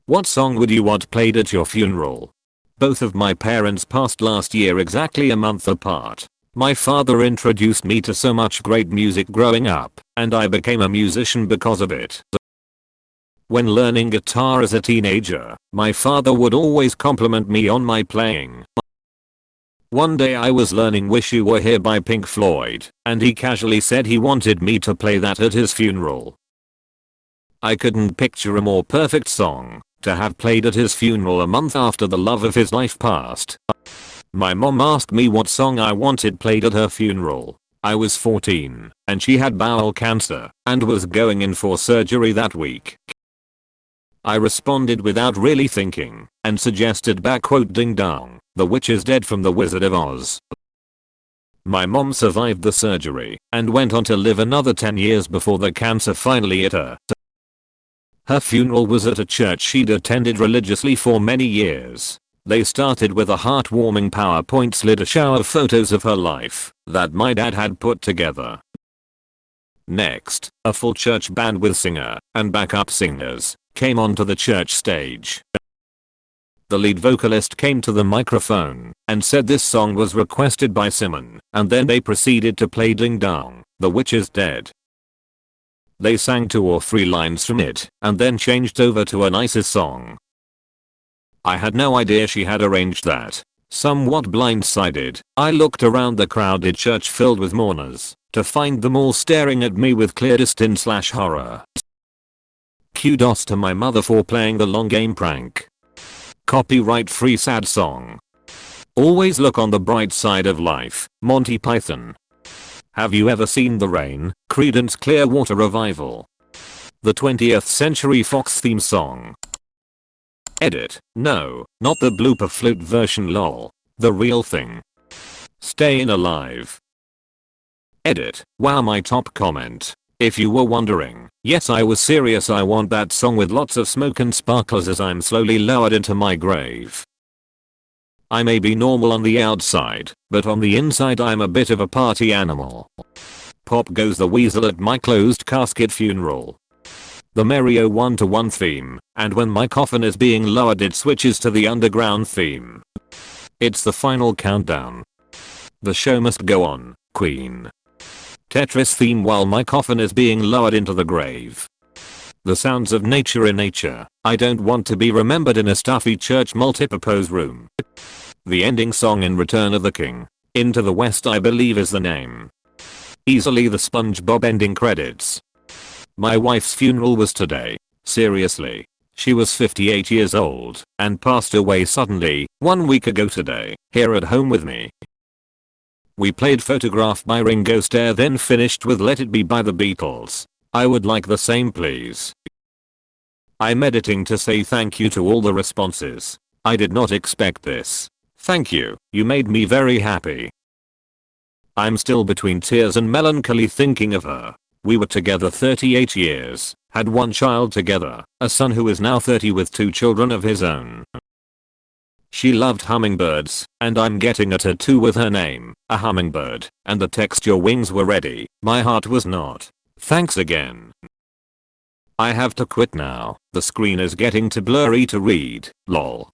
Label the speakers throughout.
Speaker 1: What song would you want played at your funeral? Both of my parents passed last year exactly a month apart. My father introduced me to so much great music growing up, and I became a musician because of it. When learning guitar as a teenager, my father would always compliment me on my playing. One day I was learning Wish You Were Here by Pink Floyd, and he casually said he wanted me to play that at his funeral. I couldn't picture a more perfect song to have played at his funeral a month after the love of his life passed. My mom asked me what song I wanted played at her funeral. I was 14, and she had bowel cancer, and was going in for surgery that week. I responded without really thinking, and suggested Ding Dong, The Witch is Dead from The Wizard of Oz. My mom survived the surgery, and went on to live another 10 years before the cancer finally hit her. Her funeral was at a church she'd attended religiously for many years. They started with a heartwarming PowerPoint slide show of photos of her life that my dad had put together. Next, a full church band with singer and backup singers came onto the church stage. The lead vocalist came to the microphone and said this song was requested by Simon, and then they proceeded to play Ding Dong, The Witch is Dead. They sang 2 or 3 lines from it, and then changed over to a nicer song. I had no idea she had arranged that. Somewhat blindsided, I looked around the crowded church filled with mourners, to find them all staring at me with clear disdain/horror. Kudos to my mother for playing the long game prank. Copyright free sad song. Always look on the bright side of life, Monty Python. Have you ever seen The Rain, Creedence Clearwater Revival? The 20th Century Fox theme song. Edit. No, not the blooper flute version lol. The real thing. Stayin' Alive. Edit. Wow, my top comment. If you were wondering, yes, I was serious. I want that song with lots of smoke and sparklers as I'm slowly lowered into my grave. I may be normal on the outside, but on the inside I'm a bit of a party animal. Pop goes the weasel at my closed casket funeral. The Mario 1-to-1 theme, and when my coffin is being lowered it switches to the underground theme. It's the final countdown. The show must go on, Queen. Tetris theme while my coffin is being lowered into the grave. The sounds of nature in nature. I don't want to be remembered in a stuffy church multipurpose room. The ending song in Return of the King. Into the West I believe is the name. Easily the SpongeBob ending credits. My wife's funeral was today. Seriously. She was 58 years old and passed away suddenly 1 week ago today, here at home with me. We played Photograph by Ringo Starr, then finished with Let It Be by the Beatles. I would like the same please. I'm editing to say thank you to all the responses. I did not expect this. Thank you, you made me very happy. I'm still between tears and melancholy thinking of her. We were together 38 years, had 1 child together, a son who is now 30 with 2 children of his own. She loved hummingbirds, and I'm getting a tattoo with her name, a hummingbird, and the text your wings were ready, my heart was not. Thanks again. I have to quit now, the screen is getting too blurry to read, lol.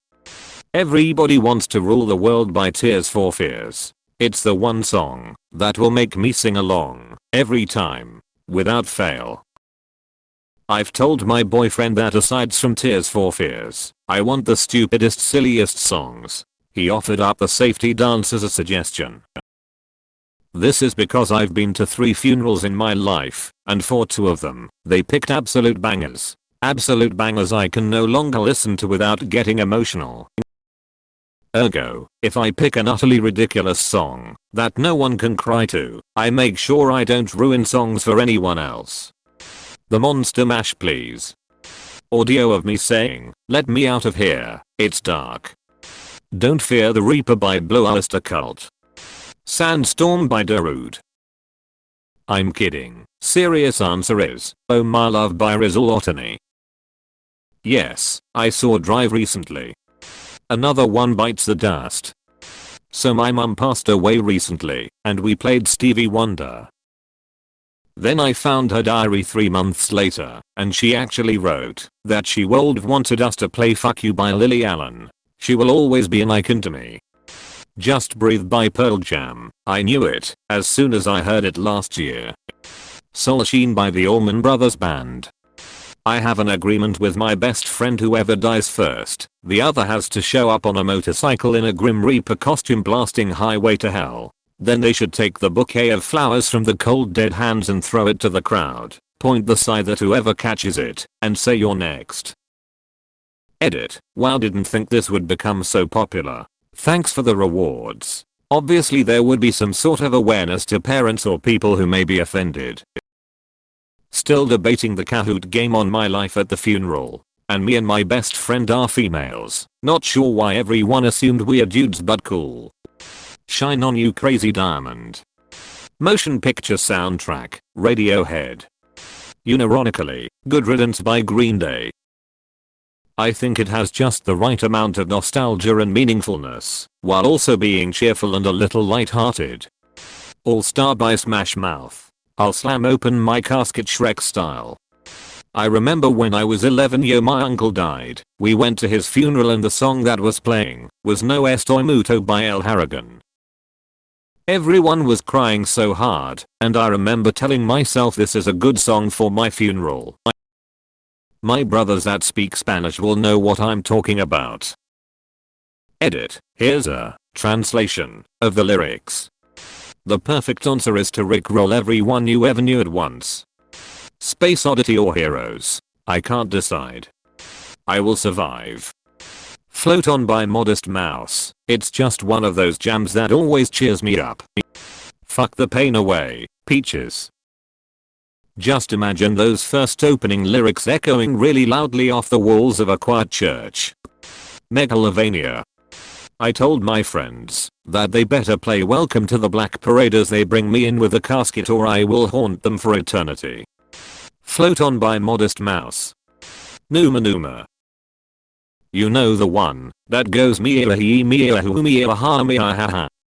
Speaker 1: Everybody wants to rule the world by Tears for Fears. It's the one song that will make me sing along every time, without fail. I've told my boyfriend that aside from Tears for Fears, I want the stupidest silliest songs. He offered up the Safety Dance as a suggestion. This is because I've been to 3 funerals in my life, and for 2 of them, they picked absolute bangers. Absolute bangers I can no longer listen to without getting emotional. Ergo, if I pick an utterly ridiculous song that no one can cry to, I make sure I don't ruin songs for anyone else. The Monster Mash please. Audio of me saying, let me out of here, it's dark. Don't Fear the Reaper by Blue Oyster Cult. Sandstorm by Darude. I'm kidding. Serious answer is, Oh My Love by Rizal Otani. Yes, I saw Drive recently. Another one bites the dust. So my mum passed away recently, and we played Stevie Wonder. Then I found her diary 3 months later, and she actually wrote that she would have wanted us to play Fuck You by Lily Allen. She will always be an icon to me. Just Breathe by Pearl Jam. I knew it as soon as I heard it last year. Soul Sheen by the Allman Brothers Band. I have an agreement with my best friend, whoever dies first, the other has to show up on a motorcycle in a Grim Reaper costume blasting Highway to Hell. Then they should take the bouquet of flowers from the cold dead hands and throw it to the crowd, point the scythe at whoever catches it, and say you're next. Edit. Wow, didn't think this would become so popular. Thanks for the rewards. Obviously there would be some sort of awareness to parents or people who may be offended. Still debating the Kahoot game on my life at the funeral. And me and my best friend are females. Not sure why everyone assumed we're dudes, but cool. Shine On You Crazy Diamond. Motion picture soundtrack, Radiohead. Unironically, Good Riddance by Green Day. I think it has just the right amount of nostalgia and meaningfulness, while also being cheerful and a little light-hearted. All Star by Smash Mouth. I'll slam open my casket Shrek style. I remember when I was 11, my uncle died. We went to his funeral and the song that was playing was No Estoy Muto by El Harrigan. Everyone was crying so hard, and I remember telling myself this is a good song for my funeral. My brothers that speak Spanish will know what I'm talking about. Edit. Here's a translation of the lyrics. The perfect answer is to rickroll everyone you ever knew at once. Space Oddity or Heroes. I can't decide. I Will Survive. Float On by Modest Mouse. It's just one of those jams that always cheers me up. Fuck the Pain Away, Peaches. Just imagine those first opening lyrics echoing really loudly off the walls of a quiet church. Megalovania. I told my friends that they better play Welcome to the Black Parade as they bring me in with a casket, or I will haunt them for eternity. Float On by Modest Mouse. Numa Numa. You know the one that goes me he me hu me ha me ha ha.